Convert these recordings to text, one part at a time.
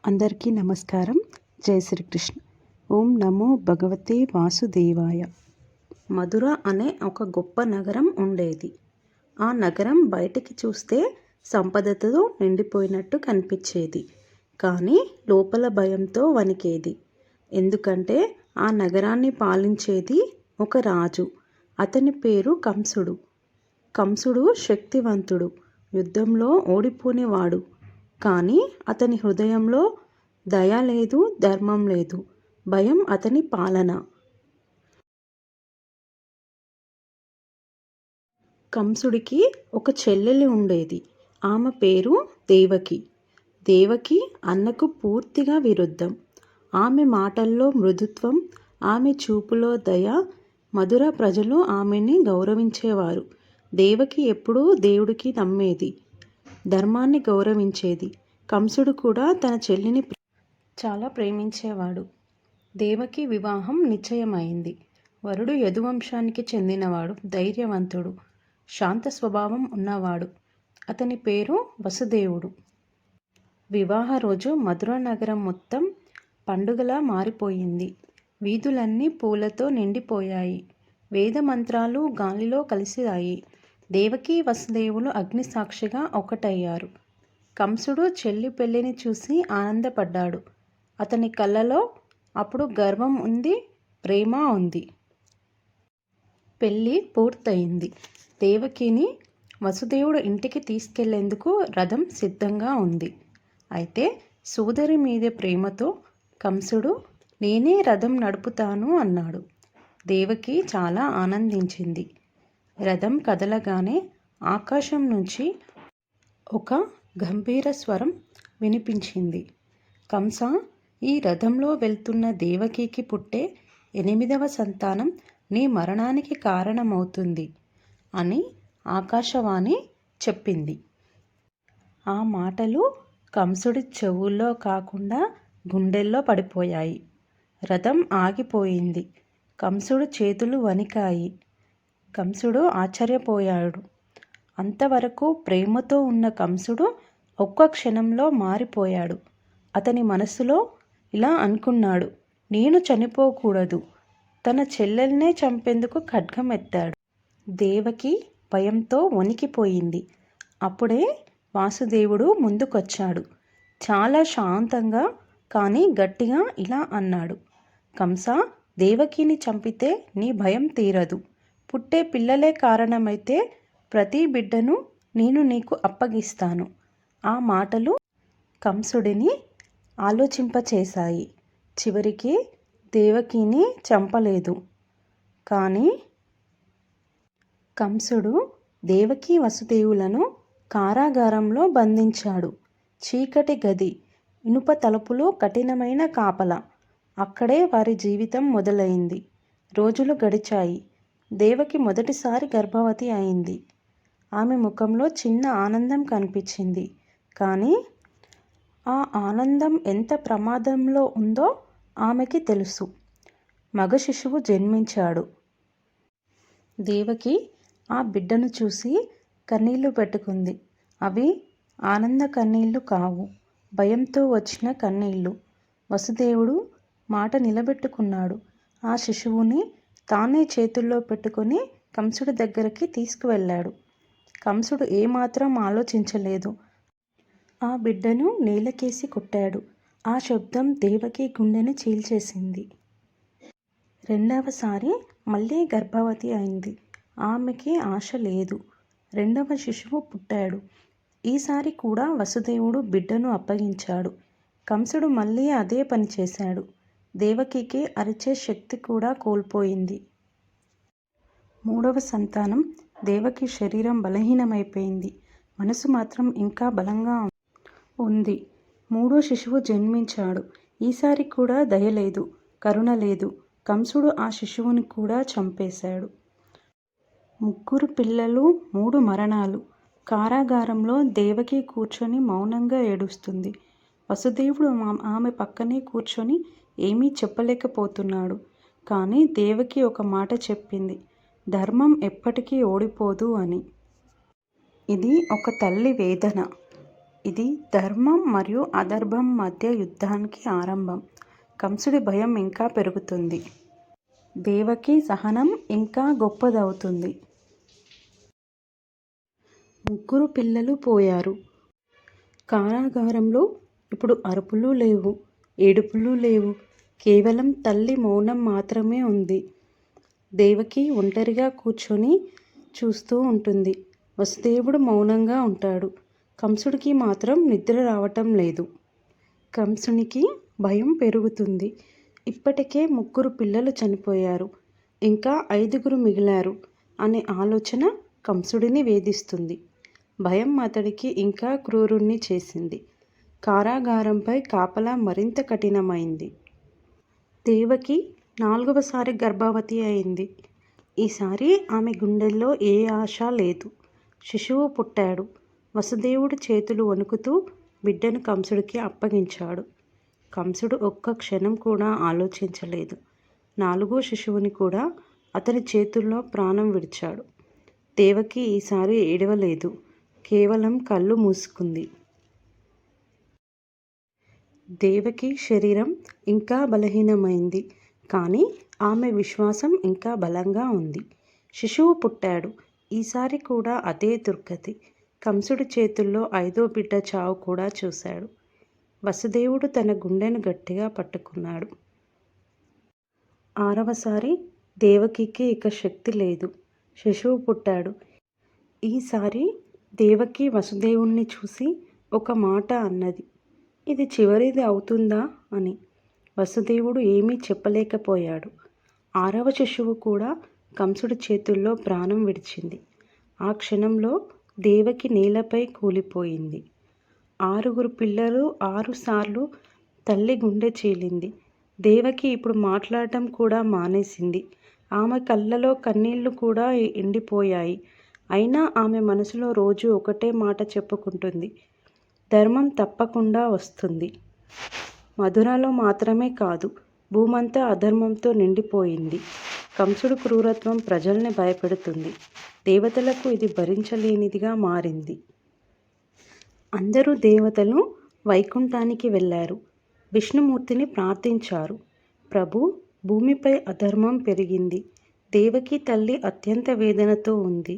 అందరికీ నమస్కారం. జై శ్రీకృష్ణ. ఓం నమో భగవతే వాసుదేవాయ. మధుర అనే ఒక గొప్ప నగరం ఉండేది. ఆ నగరం బయటికి చూస్తే సంపదతో నిండిపోయినట్టు కనిపించేది. కానీ లోపల భయంతో వణికేది. ఎందుకంటే ఆ నగరాన్ని పాలించేది ఒక రాజు. అతని పేరు కంసుడు. కంసుడు శక్తివంతుడు, యుద్ధంలో ఓడిపోనివాడు. కానీ అతని హృదయంలో దయ లేదు, ధర్మం లేదు. భయం అతని పాలన. కంసుడికి ఒక చెల్లెలి ఉండేది. ఆమె పేరు దేవకి. దేవకి అన్నకు పూర్తిగా విరుద్ధం. ఆమె మాటల్లో మృదుత్వం, ఆమె చూపులో దయ. మధుర ప్రజలు ఆమెని గౌరవించేవారు. దేవకి ఎప్పుడూ దేవుడికి నమ్మేది, ధర్మాన్ని గౌరవించేది. కంసుడు కూడా తన చెల్లిని చాలా ప్రేమించేవాడు. దేవకి వివాహం నిశ్చయమైంది. వరుడు యదువంశానికి చెందినవాడు, ధైర్యవంతుడు, శాంత స్వభావం ఉన్నవాడు. అతని పేరు వసుదేవుడు. వివాహ రోజు మధుర నగరం మొత్తం పండుగలా మారిపోయింది. వీధులన్నీ పూలతో నిండిపోయాయి. వేద మంత్రాలు గాలిలో కలిసాయి. దేవకి వసుదేవులు అగ్నిసాక్షిగా ఒకటయ్యారు. కంసుడు చెల్లి పెళ్లిని చూసి ఆనందపడ్డాడు. అతని కళ్ళలో అప్పుడు గర్వం ఉంది, ప్రేమ ఉంది. పెళ్ళి పూర్తయింది. దేవకిని వసుదేవుడు ఇంటికి తీసుకెళ్లేందుకు రథం సిద్ధంగా ఉంది. అయితే సోదరి మీద ప్రేమతో కంసుడు నేనే రథం నడుపుతాను అన్నాడు. దేవకి చాలా ఆనందించింది. రథం కదలగానే ఆకాశం నుంచి ఒక గంభీర స్వరం వినిపించింది. కంస, ఈ రథంలో వెళ్తున్న దేవకికి పుట్టే 8వ సంతానం నీ మరణానికి కారణమవుతుంది అని ఆకాశవాణి చెప్పింది. ఆ మాటలు కంసుడి చెవుల్లో కాకుండా గుండెల్లో పడిపోయాయి. రథం ఆగిపోయింది. కంసుడు చేతులు వణికాయి. కంసుడు ఆశ్చర్యపోయాడు. అంతవరకు ప్రేమతో ఉన్న కంసుడు ఒక్క క్షణంలో మారిపోయాడు. అతని మనసులో ఇలా అనుకున్నాడు, నేను చనిపోకూడదు. తన చెల్లెల్నే చంపేందుకు ఖడ్గం ఎత్తాడు. దేవకి భయంతో వణికిపోయింది. అప్పుడే వాసుదేవుడు ముందుకొచ్చాడు. చాలా శాంతంగా కానీ గట్టిగా ఇలా అన్నాడు. కంస, దేవకిని చంపితే నీ భయం తీరదు. పుట్టే పిల్లలే కారణమైతే ప్రతి బిడ్డను నేను నీకు అప్పగిస్తాను. ఆ మాటలు కంసుడిని ఆలోచింపచేశాయి. చివరికి దేవకిని చంపలేదు. కానీ కంసుడు దేవకి వసుదేవులను కారాగారంలో బంధించాడు. చీకటి గది, ఇనుప తలుపులు, కఠినమైన కాపలా. అక్కడే వారి జీవితం మొదలైంది. రోజులు గడిచాయి. దేవకి మొదటిసారి గర్భవతి అయింది. ఆమె ముఖంలో చిన్న ఆనందం కనిపించింది. కానీ ఆ ఆనందం ఎంత ప్రమాదంలో ఉందో ఆమెకి తెలుసు. మగ శిశువు జన్మించాడు. దేవకి ఆ బిడ్డను చూసి కన్నీళ్లు పెట్టుకుంది. అవి ఆనంద కన్నీళ్లు కావు, భయంతో వచ్చిన కన్నీళ్లు. వసుదేవుడు మాట నిలబెట్టుకున్నాడు. ఆ శిశువుని తానే చేతుల్లో పెట్టుకుని కంసుడి దగ్గరికి తీసుకువెళ్ళాడు. కంసుడు ఏమాత్రం ఆలోచించలేదు. ఆ బిడ్డను నేలకేసి కొట్టాడు. ఆ శబ్దం దేవకి గుండెని చీల్చేసింది. రెండవసారి మళ్ళీ గర్భవతి అయింది. ఆమెకి ఆశ లేదు. రెండవ శిశువు పుట్టాడు. ఈసారి కూడా వసుదేవుడు బిడ్డను అప్పగించాడు. కంసుడు మళ్ళీ అదే పని చేశాడు. దేవకికి అరిచే శక్తి కూడా కోల్పోయింది. మూడవ సంతానం దేవకి శరీరం బలహీనమైపోయింది. మనసు మాత్రం ఇంకా బలంగా ఉంది. మూడో శిశువు జన్మించాడు. ఈసారి కూడా దయ లేదు, కరుణ లేదు. కంసుడు ఆ శిశువుని కూడా చంపేశాడు. 3 పిల్లలు, 3 మరణాలు. కారాగారంలో దేవకి కూర్చొని మౌనంగా ఏడుస్తుంది. వసుదేవుడు ఆమె పక్కనే కూర్చొని ఏమీ చెప్పలేకపోతున్నాడు. కానీ దేవకి ఒక మాట చెప్పింది, ధర్మం ఎప్పటికీ ఓడిపోదు అని. ఇది ఒక తల్లి వేదన. ఇది ధర్మం మరియు అధర్మం మధ్య యుద్ధానికి ఆరంభం. కంసుడి భయం ఇంకా పెరుగుతుంది. దేవకి సహనం ఇంకా గొప్పదవుతుంది. ముగ్గురు పిల్లలు పోయారు. కారాగారంలో ఇప్పుడు అరుపులు లేవు, ఏడుపులు లేవు. కేవలం తల్లి మౌనం మాత్రమే ఉంది. దేవకి ఒంటరిగా కూర్చొని చూస్తూ ఉంటుంది. వసుదేవుడు మౌనంగా ఉంటాడు. కంసుడికి మాత్రం నిద్ర రావటం లేదు. కంసునికి భయం పెరుగుతుంది. ఇప్పటికే 3 పిల్లలు చనిపోయారు, ఇంకా 5 మిగిలారు అనే ఆలోచన కంసుడిని వేధిస్తుంది. భయం అతడికి ఇంకా క్రూరుణ్ణి చేసింది. కారాగారంపై కాపలా మరింత కఠినమైంది. దేవకి 4వసారి గర్భవతి అయింది. ఈసారి ఆమె గుండెల్లో ఏ ఆశ లేదు. శిశువు పుట్టాడు. వసుదేవుడు చేతులు వణుకుతూ బిడ్డను కంసుడికి అప్పగించాడు. కంసుడు ఒక్క క్షణం కూడా ఆలోచించలేదు. 4వ శిశువుని కూడా అతని చేతుల్లో ప్రాణం విడిచాడు. దేవకి ఈసారి ఏడవలేదు, కేవలం కళ్ళు మూసుకుంది. దేవకి శరీరం ఇంకా బలహీనమైంది, కానీ ఆమె విశ్వాసం ఇంకా బలంగా ఉంది. శిశువు పుట్టాడు. ఈసారి కూడా అదే దుర్గతి. కంసుడి చేతుల్లో 5వ బిడ్డ చావు కూడా చూశాడు. వసుదేవుడు తన గుండెను గట్టిగా పట్టుకున్నాడు. 6వసారి దేవకికి ఇక శక్తి లేదు. శిశువు పుట్టాడు. ఈసారి దేవకి వసుదేవుణ్ణి చూసి ఒక మాట అన్నది, ఇది చివరిది అవుతుందా అని. వసుదేవుడు ఏమీ చెప్పలేకపోయాడు. 6వ శిశువు కూడా కంసుడి చేతుల్లో ప్రాణం విడిచింది. ఆ క్షణంలో దేవకి నేలపై కూలిపోయింది. 6 పిల్లలు 6 సార్లు తల్లి గుండె చీలింది. దేవకి ఇప్పుడు మాట్లాడటం కూడా మానేసింది. ఆమె కళ్ళలో కన్నీళ్లు కూడా ఎండిపోయాయి. అయినా ఆమె మనసులో రోజు ఒకటే మాట చెప్పుకుంటుంది, ధర్మం తప్పకుండా వస్తుంది. మధురలో మాత్రమే కాదు, భూమంతా అధర్మంతో నిండిపోయింది. కంసుడు క్రూరత్వం ప్రజల్ని భయపెడుతుంది. దేవతలకు ఇది భరించలేనిదిగా మారింది. అందరూ దేవతలు వైకుంఠానికి వెళ్ళారు. విష్ణుమూర్తిని ప్రార్థించారు. ప్రభు, భూమిపై అధర్మం పెరిగింది. దేవకి తల్లి అత్యంత వేదనతో ఉంది.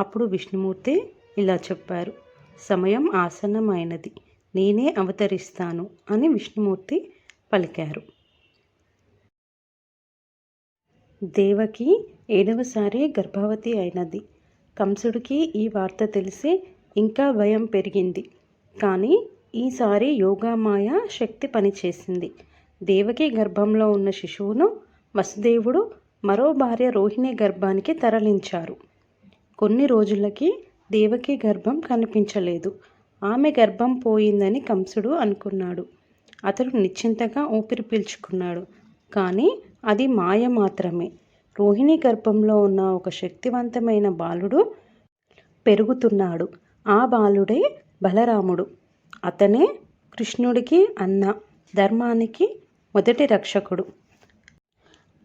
అప్పుడు విష్ణుమూర్తి ఇలా చెప్పారు, సమయం ఆసన్నమైనది, నేనే అవతరిస్తాను అని విష్ణుమూర్తి పలికారు. దేవకి 7వసారి గర్భవతి అయినది. కంసుడికి ఈ వార్త తెలిసి ఇంకా భయం పెరిగింది. కానీ ఈసారి యోగమాయ శక్తి పనిచేసింది. దేవకి గర్భంలో ఉన్న శిశువును వసుదేవుడు మరో భార్య రోహిణి గర్భానికి తరలించారు. కొన్ని రోజులకి దేవకి గర్భం కనిపించలేదు. ఆమె గర్భం పోయిందని కంసుడు అనుకున్నాడు. అతడు నిశ్చింతగా ఊపిరి పీల్చుకున్నాడు. కానీ అది మాయ మాత్రమే. రోహిణి గర్భంలో ఉన్న ఒక శక్తివంతమైన బాలుడు పెరుగుతున్నాడు. ఆ బాలుడే బలరాముడు. అతనే కృష్ణుడికి అన్న, ధర్మానికి మొదటి రక్షకుడు.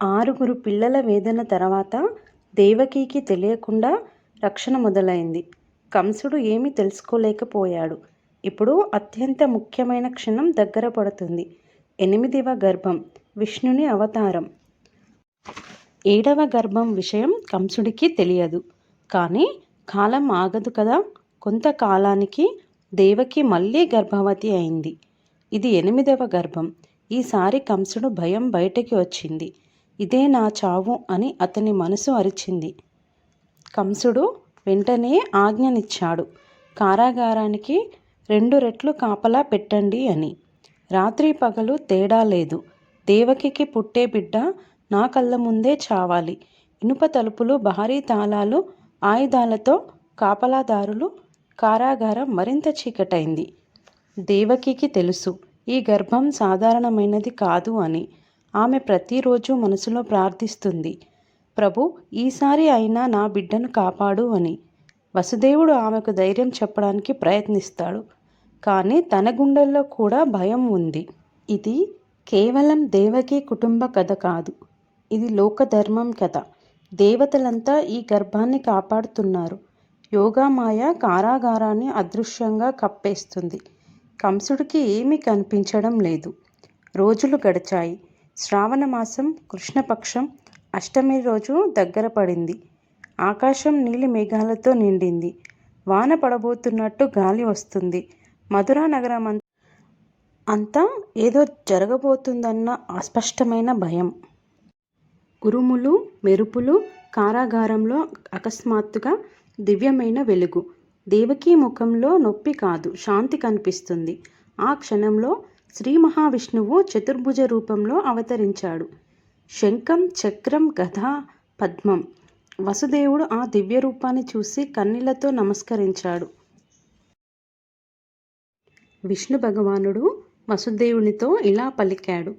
6 పిల్లల వేదన తర్వాత దేవకికి తెలియకుండా రక్షణ మొదలైంది. కంసుడు ఏమీ తెలుసుకోలేకపోయాడు. ఇప్పుడు అత్యంత ముఖ్యమైన క్షణం దగ్గర పడుతుంది. 8వ గర్భం, విష్ణుని అవతారం. 7వ గర్భం విషయం కంసుడికి తెలియదు. కానీ కాలం ఆగదు కదా. కొంతకాలానికి దేవకి మళ్ళీ గర్భవతి అయింది. ఇది 8వ గర్భం. ఈసారి కంసుడు భయం బయటికి వచ్చింది. ఇదే నా చావు అని అతని మనసు అరిచింది. కంసుడు వెంటనే ఆజ్ఞనిచ్చాడు, కారాగారానికి 2 రెట్లు కాపలా పెట్టండి అని. రాత్రి పగలు తేడా లేదు. దేవకికి పుట్టే బిడ్డ నా కళ్ళ ముందే చావాలి. ఇనుప తలుపులు, భారీ తాళాలు, ఆయుధాలతో కాపలాదారులు. కారాగారం మరింత చీకటైంది. దేవకికి తెలుసు, ఈ గర్భం సాధారణమైనది కాదు అని. ఆమె ప్రతిరోజు మనసులో ప్రార్థిస్తుంది, ప్రభు, ఈసారి అయినా నా బిడ్డను కాపాడు అని. వసుదేవుడు ఆమెకు ధైర్యం చెప్పడానికి ప్రయత్నిస్తాడు. కానీ తన గుండెల్లో కూడా భయం ఉంది. ఇది కేవలం దేవకి కుటుంబ కథ కాదు, ఇది లోకధర్మం కథ. దేవతలంతా ఈ గర్భాన్ని కాపాడుతున్నారు. యోగమాయ కారాగారాన్ని అదృశ్యంగా కప్పేస్తుంది. కంసుడికి ఏమీ కనిపించడం లేదు. రోజులు గడిచాయి. శ్రావణమాసం కృష్ణపక్షం అష్టమి రోజు దగ్గర పడింది. ఆకాశం నీలి మేఘాలతో నిండింది. వాన పడబోతున్నట్టు గాలి వస్తుంది. మధురా నగరం అంతా ఏదో జరగబోతుందన్న అస్పష్టమైన భయం. ఉరుములు, మెరుపులు, కారాగారంలో అకస్మాత్తుగా దివ్యమైన వెలుగు. దేవకీ ముఖంలో నొప్పి కాదు, శాంతి కనిపిస్తుంది. ఆ క్షణంలో శ్రీ మహావిష్ణువు చతుర్భుజ రూపంలో అవతరించాడు. శంఖం, చక్రం, గద, పద్మం. వసుదేవుడు ఆ దివ్య రూపాన్ని చూసి కన్నీళ్లతో నమస్కరించాడు. విష్ణు భగవానుడు వసుదేవునితో ఇలా పలికాడు.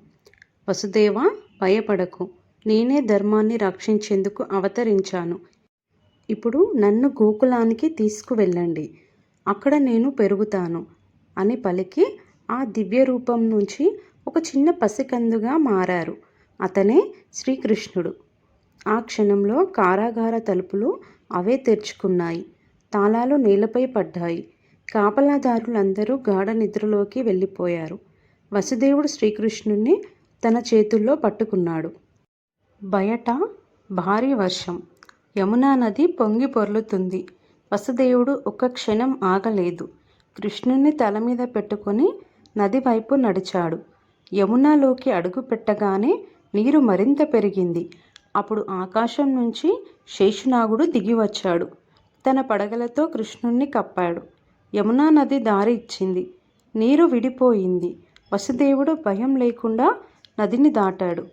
వసుదేవా, భయపడకు. నేనే ధర్మాన్ని రక్షించేందుకు అవతరించాను. ఇప్పుడు నన్ను గోకులానికి తీసుకువెళ్ళండి. అక్కడ నేను పెరుగుతాను అని పలికి ఆ దివ్య రూపం నుంచి ఒక చిన్న పసికందుగా మారారు. అతనే శ్రీకృష్ణుడు. ఆ క్షణంలో కారాగార తలుపులు అవే తెరుచుకున్నాయి. తాళాలు నేలపై పడ్డాయి. కాపలాదారులందరూ గాఢ నిద్రలోకి వెళ్ళిపోయారు. వసుదేవుడు శ్రీకృష్ణుణ్ణి తన చేతుల్లో పట్టుకున్నాడు. బయట భారీ వర్షం. యమునా నది పొంగి పొర్లుతుంది. వసుదేవుడు ఒక్క క్షణం ఆగలేదు. కృష్ణుణ్ణి తల మీద పెట్టుకొని నది వైపు నడిచాడు. యమునాలోకి అడుగు పెట్టగానే నీరు మరింత పెరిగింది. అప్పుడు ఆకాశం నుంచి శేషునాగుడు దిగివచ్చాడు. తన పడగలతో కృష్ణుణ్ణి కప్పాడు. యమునా నది దారి ఇచ్చింది. నీరు విడిపోయింది. వసుదేవుడు భయం లేకుండా నదిని దాటాడు.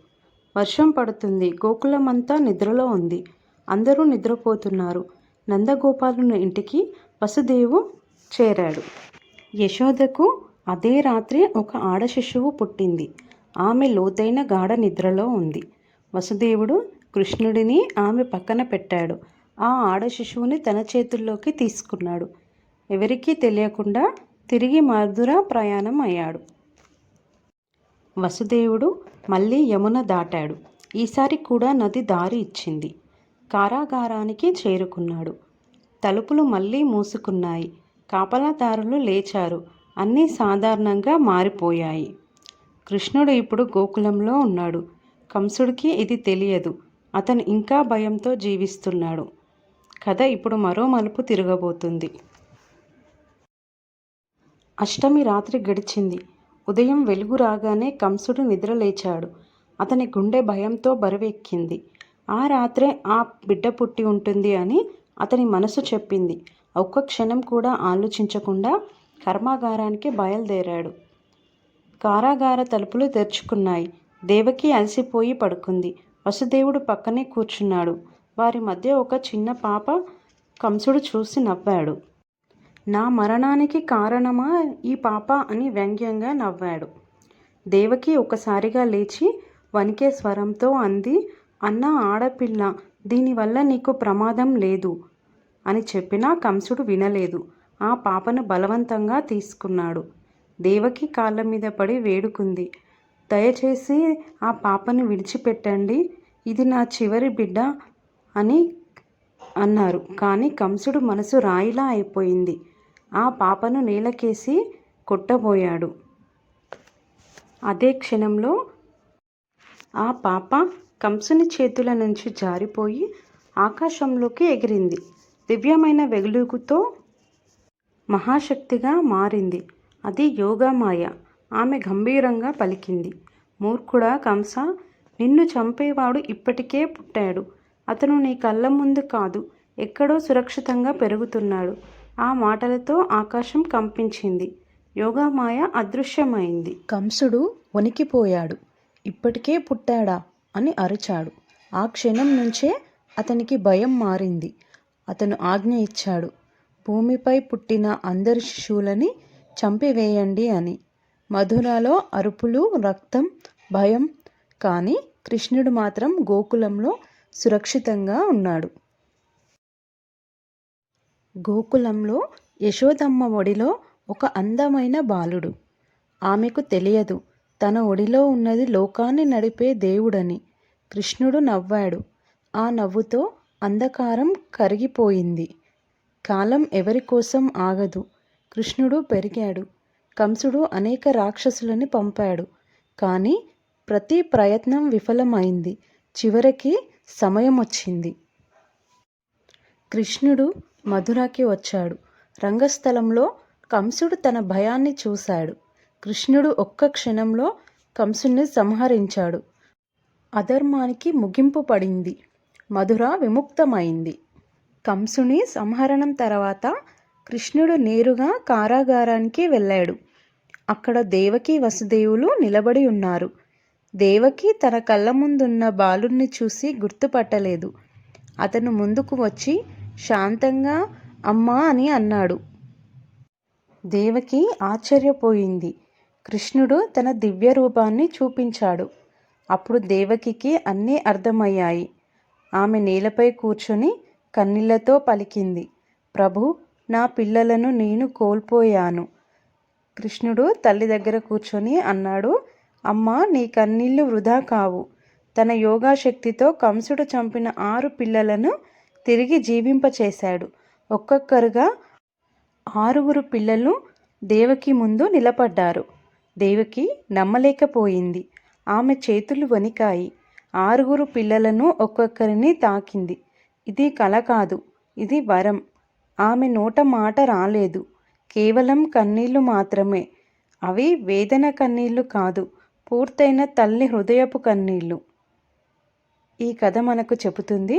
వర్షం పడుతుంది. గోకులమంతా నిద్రలో ఉంది. అందరూ నిద్రపోతున్నారు. నందగోపాలుని ఇంటికి వసుదేవు చేరాడు. యశోదకు అదే రాత్రి ఒక ఆడ శిశువు పుట్టింది. ఆమె లోతైన గాఢ నిద్రలో ఉంది. వసుదేవుడు కృష్ణుడిని ఆమె పక్కన పెట్టాడు. ఆ ఆడ శిశువుని తన చేతుల్లోకి తీసుకున్నాడు. ఎవరికీ తెలియకుండా తిరిగి మధుర ప్రయాణం అయ్యాడు. వసుదేవుడు మళ్ళీ యమున దాటాడు. ఈసారి కూడా నది దారి ఇచ్చింది. కారాగారానికి చేరుకున్నాడు. తలుపులు మళ్ళీ మూసుకున్నాయి. కాపలాదారులు లేచారు. అన్నీ సాధారణంగా మారిపోయాయి. కృష్ణుడు ఇప్పుడు గోకులంలో ఉన్నాడు. కంసుడికి ఇది తెలియదు. అతను ఇంకా భయంతో జీవిస్తున్నాడు. కథ ఇప్పుడు మరో మలుపు తిరగబోతుంది. అష్టమి రాత్రి గడిచింది. ఉదయం వెలుగు రాగానే కంసుడు నిద్రలేచాడు. అతని గుండె భయంతో బరువెక్కింది. ఆ రాత్రే ఆ బిడ్డ పుట్టి ఉంటుంది అని అతని మనసు చెప్పింది. ఒక్క క్షణం కూడా ఆలోచించకుండా కర్మాగారానికి బయలుదేరాడు. కారాగార తలుపులు తెరుచుకున్నాయి. దేవకి అలసిపోయి పడుకుంది. వసుదేవుడు పక్కనే కూర్చున్నాడు. వారి మధ్య ఒక చిన్న పాప. కంసుడు చూసి నవ్వాడు. నా మరణానికి కారణమా ఈ పాప అని వ్యంగ్యంగా నవ్వాడు. దేవకి ఒకసారిగా లేచి వణికే స్వరంతో అంది, అన్న ఆడపిల్ల, దీనివల్ల నీకు ప్రమాదం లేదు అని చెప్పినా కంసుడు వినలేదు. ఆ పాపను బలవంతంగా తీసుకున్నాడు. దేవకి కాళ్ళ మీద పడి వేడుకుంది. దయచేసి ఆ పాపను విడిచిపెట్టండి. ఇది నా చివరి బిడ్డ అని అన్నారు. కానీ కంసుడు మనసు రాయిలా అయిపోయింది. ఆ పాపను నేలకేసి కొట్టబోయాడు. అదే క్షణంలో ఆ పాప కంసుని చేతుల నుంచి జారిపోయి ఆకాశంలోకి ఎగిరింది. దివ్యమైన వెలుగుతో మహాశక్తిగా మారింది. అది యోగమాయ. ఆమె గంభీరంగా పలికింది. మూర్ఖుడా కంస, నిన్ను చంపేవాడు ఇప్పటికే పుట్టాడు. అతను నీ కళ్ళ ముందు కాదు, ఎక్కడో సురక్షితంగా పెరుగుతున్నాడు. ఆ మాటలతో ఆకాశం కంపించింది. యోగమాయ అదృశ్యమైంది. కంసుడు వణికిపోయాడు. ఇప్పటికే పుట్టాడా అని అరిచాడు. ఆ క్షణం నుంచే అతనికి భయం మారింది. అతను ఆజ్ఞ ఇచ్చాడు, భూమిపై పుట్టిన అందరి శిశువులని చంపివేయండి అని. మధురలో అరుపులు, రక్తం, భయం. కానీ కృష్ణుడు మాత్రం గోకులంలో సురక్షితంగా ఉన్నాడు. గోకులంలో యశోదమ్మ ఒడిలో ఒక అందమైన బాలుడు. ఆమెకు తెలియదు తన ఒడిలో ఉన్నది లోకాన్ని నడిపే దేవుడని. కృష్ణుడు నవ్వాడు. ఆ నవ్వుతో అంధకారం కరిగిపోయింది. కాలం ఎవరి కోసం ఆగదు. కృష్ణుడు పెరిగాడు. కంసుడు అనేక రాక్షసులని పంపాడు. కానీ ప్రతి ప్రయత్నం విఫలమైంది. చివరికి సమయం వచ్చింది. కృష్ణుడు మధురకి వచ్చాడు. రంగస్థలంలో కంసుడు తన భయాన్ని చూశాడు. కృష్ణుడు ఒక్క క్షణంలో కంసుని సంహరించాడు. అధర్మానికి ముగింపు పడింది. మధుర విముక్తమైంది. కంసుని సంహరణం తర్వాత కృష్ణుడు నేరుగా కారాగారానికి వెళ్ళాడు. అక్కడ దేవకి వసుదేవులు నిలబడి ఉన్నారు. దేవకి తన కళ్ళ ముందున్న బాలుణ్ణి చూసి గుర్తుపట్టలేదు. అతను ముందుకు వచ్చి శాంతంగా అమ్మా అని అన్నాడు. దేవకి ఆశ్చర్యపోయింది. కృష్ణుడు తన దివ్య రూపాన్ని చూపించాడు. అప్పుడు దేవకికి అన్నీ అర్థమయ్యాయి. ఆమె నేలపై కూర్చొని కన్నీళ్లతో పలికింది, ప్రభు, నా పిల్లలను నేను కోల్పోయాను. కృష్ణుడు తల్లి దగ్గర కూర్చొని అన్నాడు, అమ్మా, నీ కన్నీళ్లు వృధా కావు. తన యోగాశక్తితో కంసుడు చంపిన 6 పిల్లలను తిరిగి జీవింపచేశాడు. ఒక్కొక్కరుగా 6 పిల్లలు దేవకి ముందు నిలబడ్డారు. దేవకి నమ్మలేకపోయింది. ఆమె చేతులు వణికాయి. 6 పిల్లలను ఒక్కొక్కరిని తాకింది. ఇది కల కాదు, ఇది వరం. ఆమె నోట మాట రాలేదు. కేవలం కన్నీళ్లు మాత్రమే. అవి వేదన కన్నీళ్లు కాదు, పూర్తయిన తల్లి హృదయపు కన్నీళ్లు. ఈ కథ మనకు చెబుతుంది,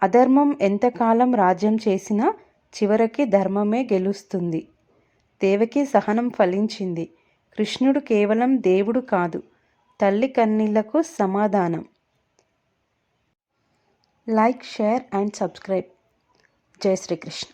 అధర్మం ఎంతకాలం రాజ్యం చేసినా చివరికి ధర్మమే గెలుస్తుంది. దేవకి సహనం ఫలించింది. కృష్ణుడు కేవలం దేవుడు కాదు, తల్లి కన్నీళ్లకు సమాధానం. Like, share and subscribe. జై శ్రీకృష్ణ.